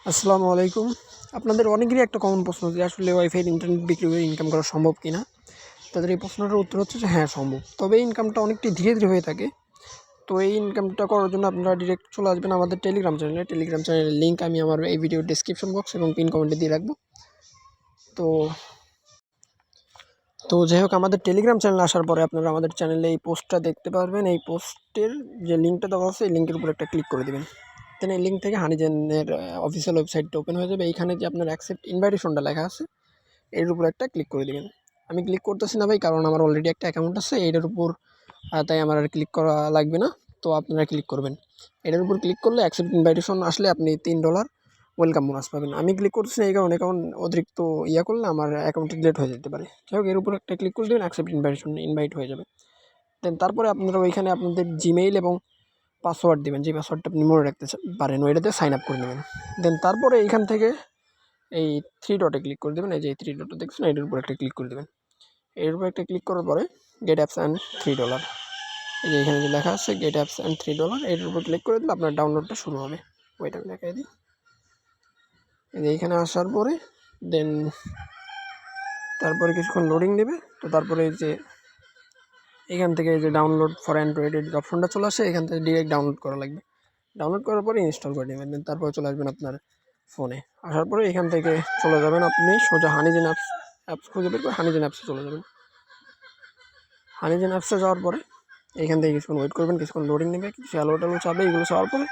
আসসালামু আলাইকুম। আপনাদের অনেকেরই একটা কমন প্রশ্ন যে আসলে ওয়াইফাইয়ের ইন্টারনেট বিক্রি করে ইনকাম করা সম্ভব কিনা? তাদের এই প্রশ্নটার উত্তর হচ্ছে যে হ্যাঁ সম্ভব। তবে এই ইনকামটা অনেকটাই ধীরে, ধীরে হয়ে থাকে। তো এই ইনকামটা করার জন্য আপনারা ডিরেক্ট চলে আসবেন আমাদের টেলিগ্রাম চ্যানেলে। টেলিগ্রাম চ্যানেলের লিঙ্ক আমি আমার এই ভিডিওর ডেসক্রিপশন বক্স এবং পিন কমেন্টে দিয়ে রাখবো। তো তো যাই হোক, আমাদের টেলিগ্রাম চ্যানেলে আসার পরে আপনারা আমাদের চ্যানেলে এই পোস্টটা দেখতে পারবেন। এই পোস্টের যে লিঙ্কটা দেওয়া আছে এই লিঙ্কের উপর একটা ক্লিক করে দিবেন। দেন এই লিঙ্ক থেকে হানিজেনের অফিসিয়াল ওয়েবসাইটটা ওপেন হয়ে যাবে। এইখানে যে আপনার অ্যাকসেপ্ট ইনভাইটেশনটা লেখা আছে এর উপর একটা ক্লিক করে দিবেন। আমি ক্লিক করতেছি না ভাই, কারণ আমার অলরেডি একটা অ্যাকাউন্ট আছে এটার উপর, তাই আমার আর ক্লিক করা লাগবে না। তো আপনারা ক্লিক করবেন। এটার উপর ক্লিক করলে অ্যাকসেপ্ট ইনভাইটেশন আসলে আপনি $3 ওয়েলকাম বোনাস পাবেন। আমি ক্লিক করতেছি না এই কারণে, কারণ অতিরিক্ত করলে আমার অ্যাকাউন্টটি ডিলিট হয়ে যেতে পারে। যাই হোক, এর উপর একটা ক্লিক করে দেবেন, অ্যাকসেপ্ট ইনভাইটেশন ইনভাইট হয়ে যাবে। দেন তারপরে আপনারা ওইখানে আপনাদের জিমেইল এবং পাসওয়ার্ড দিবেন, যে পাসওয়ার্ডটা আপনি মনে রাখতে পারেন ওইটাতে সাইন আপ করে নেবেন। দেন তারপরে এইখান থেকে এই 3 ডটে ক্লিক করে দেবেন। এই যে এই 3 ডটটা দেখছেন এটার উপর একটা ক্লিক করে দেবেন। এর উপর একটা ক্লিক করার পরে গেট অ্যাপস অ্যান্ড $3, এই যে এখানে যে লেখা আছে গেট অ্যাপস অ্যান্ড $3, এটার উপর ক্লিক করে দিলে আপনার ডাউনলোডটা শুরু হবে। ওইটা আমি দেখাই দিই। এই যে এইখানে আসার পরে দেন তারপরে কিছুক্ষণ লোডিং নেবে। তো তারপরে এই যে এখান থেকে এই যে ডাউনলোড ফর অ্যান্ড্রয়েডের যে অপশনটা চলে আসে, এখান থেকে ডিরেক্ট ডাউনলোড করা লাগবে। ডাউনলোড করার পরে ইনস্টল করে নেবেন। দেন তারপরে চলে আসবেন আপনার ফোনে। আসার পরে এখান থেকে চলে যাবেন আপনি সোজা হানিজেন অ্যাপস খুঁজে বের করে হানিজেন অ্যাপসে চলে যাবেন। হানিজেন অ্যাপসে যাওয়ার পরে এখান থেকে কিছুক্ষণ ওয়েট করবেন, কিছুক্ষণ লোডিং নেবে, কিছু অ্যালো ট্যালো চাবে। এগুলো চাওয়ার পরে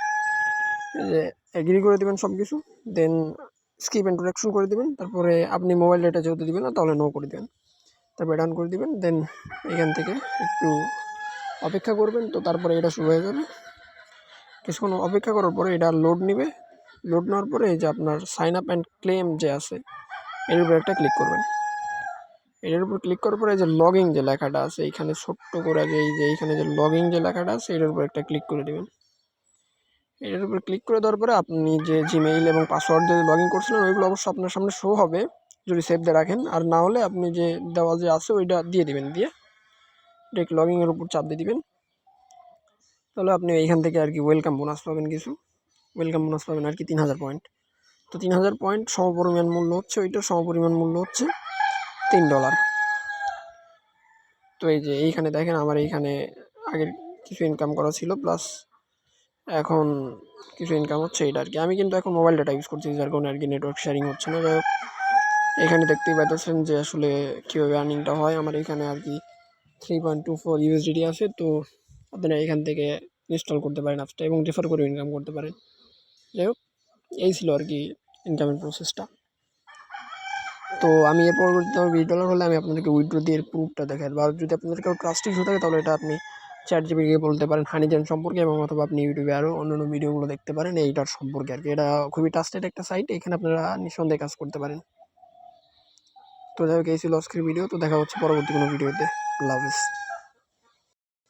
এই যে এগ্রি করে দেবেন সব কিছু। দেন স্কিপ ইন্ট্রোডাকশন করে দেবেন। তারপরে আপনি মোবাইল ডেটা যেহেতু দিবেন না তাহলে নো করে দেবেন। তারপরে ডান করে দিবেন। দেন এখান থেকে একটু অপেক্ষা করবেন। তো তারপরে এটা শুরু হয়ে যাবে। কিছুক্ষণ অপেক্ষা করার পরে এটা লোড নেবে। লোড নেওয়ার পরে এই যে আপনার সাইন আপ অ্যান্ড ক্লেম যে আছে এর উপর একটা ক্লিক করবেন। এটার উপর ক্লিক করার পরে এই যে লগইন যে লেখাটা আছে এইখানে ছোট্ট করে যে এই যে এইখানে যে লগইন যে লেখাটা আছে এটার উপর একটা ক্লিক করে দেবেন। এটার উপর ক্লিক করে দেওয়ার পরে আপনি যে জিমেইল এবং পাসওয়ার্ড দিয়ে লগইন করছিলেন ওইগুলো অবশ্যই আপনার সামনে শো হবে যদি সেভ দিয়ে রাখেন। আর না হলে আপনি যে দেওয়া যে আছে ওইটা দিয়ে দিবেন। দিয়ে ডিরেক্ট লগইনের উপর চাপ দিয়ে দিবেন। তাহলে আপনি এইখান থেকে আর কি ওয়েলকাম বোনাস পাবেন কিছু। ওয়েলকাম বোনাস পাবেন আর কি 3000 পয়েন্ট। তো 3000 পয়েন্ট সমপরিমাণ মূল্য হচ্ছে, ওইটার সমপরিমাণ মূল্য হচ্ছে $3। তো এই যে এইখানে দেখেন আমার এইখানে আগের কিছু ইনকাম করা ছিল, প্লাস এখন কিছু ইনকাম হচ্ছে এটা আর কি। আমি কিন্তু এখন মোবাইল ডাটা ইউজ করছি যার কারণে আর কি নেটওয়ার্ক শেয়ারিং হচ্ছে না। যাই হোক, এখানে দেখতেই পাইতেছেন যে আসলে কীভাবে আর্নিংটা হয়। আমার এখানে আর কি 3.24 USDT আছে। তো আপনারা এখান থেকে ইনস্টল করতে পারেন অ্যাপসটা এবং রেফার করে ইনকাম করতে পারেন। যাই হোক, এই ছিল আর কি ইনকামের প্রসেসটা। তো আমি এর পরবর্তীতে আমার $20 হলে আমি আপনাদেরকে উইথড্র দিয়ে প্রুফটা দেখাই দেবো। আর যদি আপনাদের কেউ ট্রাস্ট ইস্যু থাকে তাহলে এটা আপনি ChatGPT-কে বলতে পারেন হানিজেন সম্পর্কে, এবং অথবা আপনি ইউটিউবে আরও অন্যান্য ভিডিওগুলো দেখতে পারেন এইটার সম্পর্কে আর কি। এটা খুবই ট্রাস্টেড একটা সাইট, এখানে আপনারা নিঃসন্দেহে কাজ করতে পারেন। তো যাই হোক, এই ছিল আজকের ভিডিও। তো দেখা হচ্ছে পরবর্তী কোনো ভিডিওতে। আল্লাহ হাফেজ।